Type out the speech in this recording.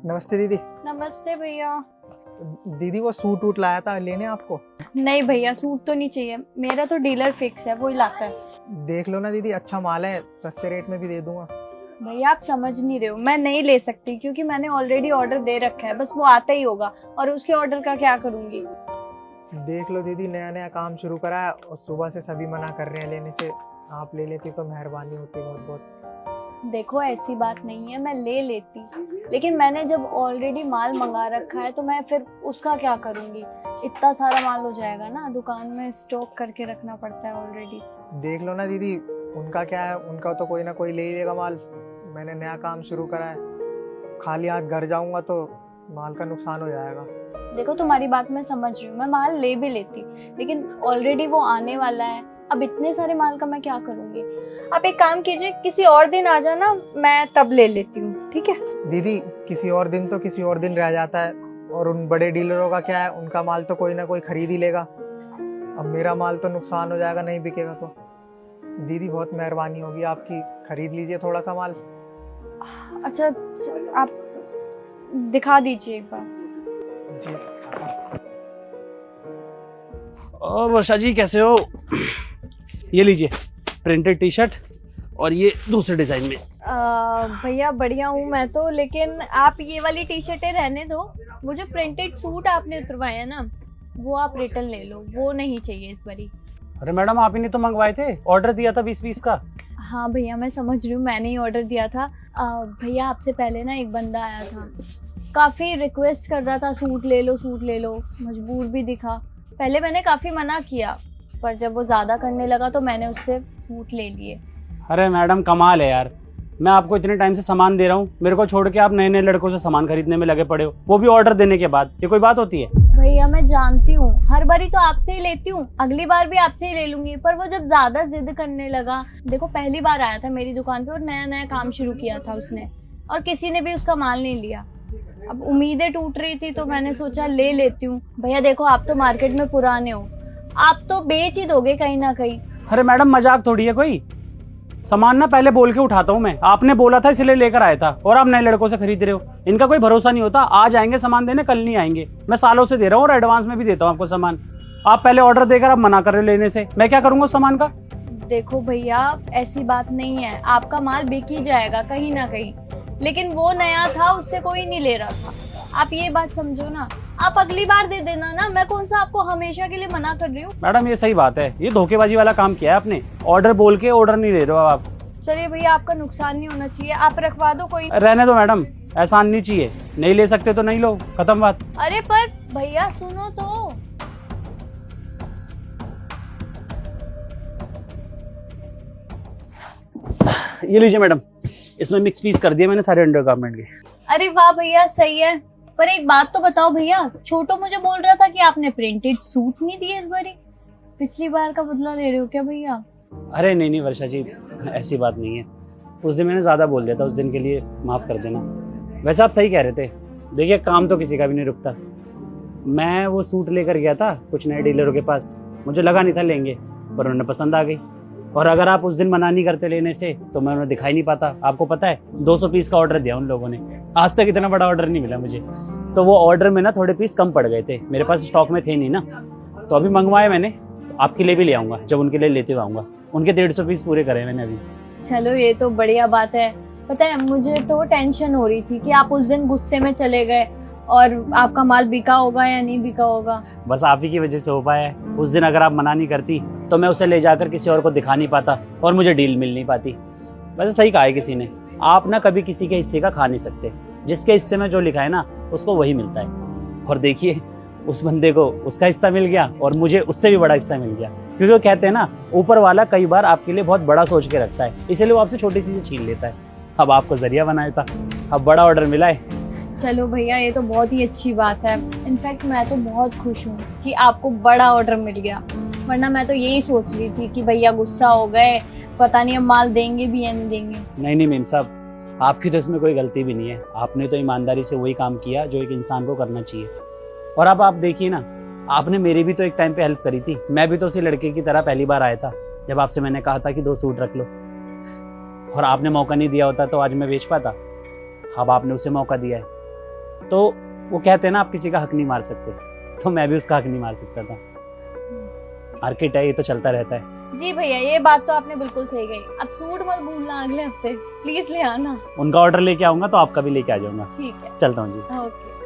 नमस्ते दीदी। नमस्ते भैया। दीदी वो सूट वूट लाया था लेने आपको। नहीं भैया, सूट तो नहीं चाहिए, मेरा तो डीलर फिक्स है, वही लाता है। देख लो ना दीदी, अच्छा माल है, सस्ते रेट में भी दे दूंगा। भैया आप समझ नहीं रहे हो, मैं नहीं ले सकती क्योंकि मैंने ऑलरेडी ऑर्डर दे रखा है, बस वो आता ही होगा और उसके ऑर्डर का क्या करूंगी। देख लो दीदी, नया नया काम शुरू करा है और सुबह से सभी मना कर रहे हैं लेने से। आप ले लेती तो मेहरबानी होती बहुत बहुत। देखो ऐसी बात नहीं है, मैं ले लेती, लेकिन मैंने जब ऑलरेडी माल मंगा रखा है तो मैं फिर उसका क्या करूंगी। इतना सारा माल हो जाएगा ना, दुकान में स्टॉक करके रखना पड़ता है ऑलरेडी। देख लो ना दीदी, उनका क्या है, उनका तो कोई ना कोई ले ही लेगा माल। मैंने नया काम शुरू करा है, खाली हाथ घर जाऊंगा तो माल का नुकसान हो जाएगा। देखो तुम्हारी बात मैं समझ रही हूँ, मैं माल ले भी लेती, लेकिन ऑलरेडी वो आने वाला है, अब इतने सारे माल का मैं क्या करूंगी। आप एक काम कीजिए, किसी और दिन आ जाना, मैं तब ले लेती हूँ, ठीक है। दीदी किसी और दिन तो किसी और दिन रह जाता है, और उन बड़े डीलरों का क्या है, उनका माल तो कोई ना कोई खरीद ही लेगा। अब मेरा माल तो नुकसान हो जाएगा नहीं बिकेगा तो। दीदी बहुत मेहरबानी होगी आपकी, खरीद लीजिए थोड़ा सा माल। अच्छा आप दिखा दीजिए एक बार। जी। और वर्षा जी कैसे हो? ये लीजिए प्रिंटेड टी शर्ट और ये दूसरे डिजाइन में। भैया बढ़िया हूँ मैं तो, लेकिन आप ये वाली टी शर्टें रहने दो। वो जो प्रिंटेड सूट आपने उतरवाया है ना, वो आप रिटर्न ले लो, वो नहीं चाहिए इस बारी। अरे मैडम, आप ही ने तो मंगवाए थे, ऑर्डर दिया था 20-20 का। हाँ भैया मैं समझ रही हूँ, मैंने ही ऑर्डर दिया था। भैया आपसे पहले ना एक बंदा आया था, काफ़ी रिक्वेस्ट कर रहा था सूट ले लो सूट ले लो, मजबूर भी दिखा। पहले मैंने काफ़ी मना किया, पर जब वो ज़्यादा करने लगा तो मैंने उससे सूट ले लिए। अरे मैडम कमाल है यार, मैं आपको इतने टाइम से सामान दे रहा हूँ, मेरे को छोड़ के आप नए नए लड़कों से सामान खरीदने में लगे पड़े हो, वो भी ऑर्डर देने के बाद। ये कोई बात होती है? भैया मैं जानती हूँ, हर बारी तो आपसे ही लेती हूँ, अगली बार भी आपसे ही ले लूंगी, पर वो जब ज्यादा जिद करने लगा। देखो पहली बार आया था मेरी दुकान पे और नया नया काम शुरू किया था उसने, और किसी ने भी उसका माल नहीं लिया। अब उम्मीदें टूट रही थी तो मैंने सोचा ले लेती हूँ। भैया देखो आप तो मार्केट में पुराने हो, आप तो बेच ही दोगे कहीं ना कहीं। अरे मैडम मजाक थोड़ी है कोई, सामान ना पहले बोल के उठाता हूँ मैं, आपने बोला था इसलिए लेकर आया था, और आप नए लड़कों से खरीद रहे हो। इनका कोई भरोसा नहीं होता, आज आएंगे सामान देने, कल नहीं आएंगे। मैं सालों से दे रहा हूँ और एडवांस में भी देता हूँ आपको सामान। आप पहले ऑर्डर देकर आप मना कर रहे हो लेने से, मैं क्या करूंगा उस सामान का? देखो भैया ऐसी बात नहीं है, आपका माल बिक ही जाएगा कहीं ना कहीं, लेकिन वो नया था, उससे कोई नहीं ले रहा था। आप ये बात समझो ना, आप अगली बार दे देना ना, मैं कौन सा आपको हमेशा के लिए मना कर रही हूँ। मैडम ये सही बात है, ये धोखेबाजी वाला काम किया है आपने, ऑर्डर बोल के ऑर्डर नहीं ले रहे हो आप। चलिए भैया आपका नुकसान नहीं होना चाहिए, आप रखवा दो कोई। रहने दो मैडम, एहसान नहीं चाहिए, नहीं ले सकते तो नहीं लो, खत्म बात। अरे पर भैया सुनो तो। ये लीजिए मैडम, इसमें मिक्स पीस कर दिए मैंने सारे अंडरगारमेंट के। अरे वाह भैया सही है, पर एक बात तो बताओ भैया, छोटो मुझे बोल रहा था कि आपने प्रिंटेड सूट नहीं दिए इस बारी, पिछली बार का बदला ले रहे हो क्या भैया? अरे नहीं नहीं वर्षा जी, ऐसी बात नहीं है, उस दिन मैंने ज़्यादा बोल दिया था, उस दिन के लिए माफ़ कर देना। वैसे आप सही कह रहे थे, देखिए काम तो किसी का भी नहीं रुकता। मैं वो सूट लेकर गया था कुछ नए डीलरों के पास, मुझे लगा नहीं था लेंगे, पर उन्हें पसंद आ गई। और अगर आप उस दिन मना नहीं करते लेने से तो मैं उन्हें दिखाई नहीं पाता। आपको पता है 200 पीस का ऑर्डर दिया उन लोगों ने, आज तक इतना बड़ा ऑर्डर नहीं मिला मुझे। तो वो ऑर्डर में ना थोड़े पीस कम पड़ गए थे, मेरे पास स्टॉक में थे नहीं ना, तो अभी मंगवाए मैंने, आपके लिए भी ले आऊँगा, जब उनके लिए लेते हुए आऊँगा। उनके 150 पीस पूरे करे मैंने अभी। चलो ये तो बढ़िया बात है। पता है मुझे तो टेंशन हो रही थी कि आप उस दिन गुस्से में चले गए और आपका माल बिका होगा या नहीं बिका होगा। बस आप ही की वजह से हो पाया है। उस दिन अगर आप मना नहीं करती तो मैं उसे ले जाकर किसी और को दिखा नहीं पाता और मुझे डील मिल नहीं पाती। वैसे सही कहा है किसी ने, आप ना कभी किसी के हिस्से का खा नहीं सकते, जिसके हिस्से में जो लिखा है ना उसको वही मिलता है। और देखिए उस बंदे को उसका हिस्सा मिल गया और मुझे उससे भी बड़ा हिस्सा मिल गया, क्योंकि वो कहते हैं ना ऊपर वाला कई बार आपके लिए बहुत बड़ा सोच के रखता है, इसीलिए वो आपसे छोटी सी छीन लेता है। अब आपको जरिया बनाया था, अब बड़ा ऑर्डर मिला है। चलो भैया ये तो बहुत ही अच्छी बात है, इनफैक्ट मैं तो बहुत खुश हूँ कि आपको बड़ा ऑर्डर मिल गया, वरना मैं तो यही सोच रही थी कि भैया गुस्सा हो गए, पता नहीं अब माल देंगे भी या नहीं देंगे। नहीं मेम साहब, आपकी तो इसमें कोई गलती भी नहीं है, आपने तो ईमानदारी से वही काम किया जो एक इंसान को करना चाहिए। और अब आप देखिए ना, आपने मेरी भी तो एक टाइम पे हेल्प करी थी, मैं भी तो उसी लड़के की तरह पहली बार आया था जब आपसे मैंने कहा था कि 2 सूट रख लो, और आपने मौका नहीं दिया होता तो आज मैं बेच पाता। अब आपने उसे मौका दिया है, तो वो कहते हैं ना, आप किसी का हक नहीं मार सकते, तो मैं भी उसका हक नहीं मार सकता था। मार्केट है, ये तो चलता रहता है। जी भैया, ये बात तो आपने बिल्कुल सही कही। अब सूट मत भूलना, अगले हफ्ते प्लीज ले आना। उनका ऑर्डर लेके आऊंगा तो आपका भी लेके आ जाऊंगा। ठीक है, चलता हूँ जी। ओके।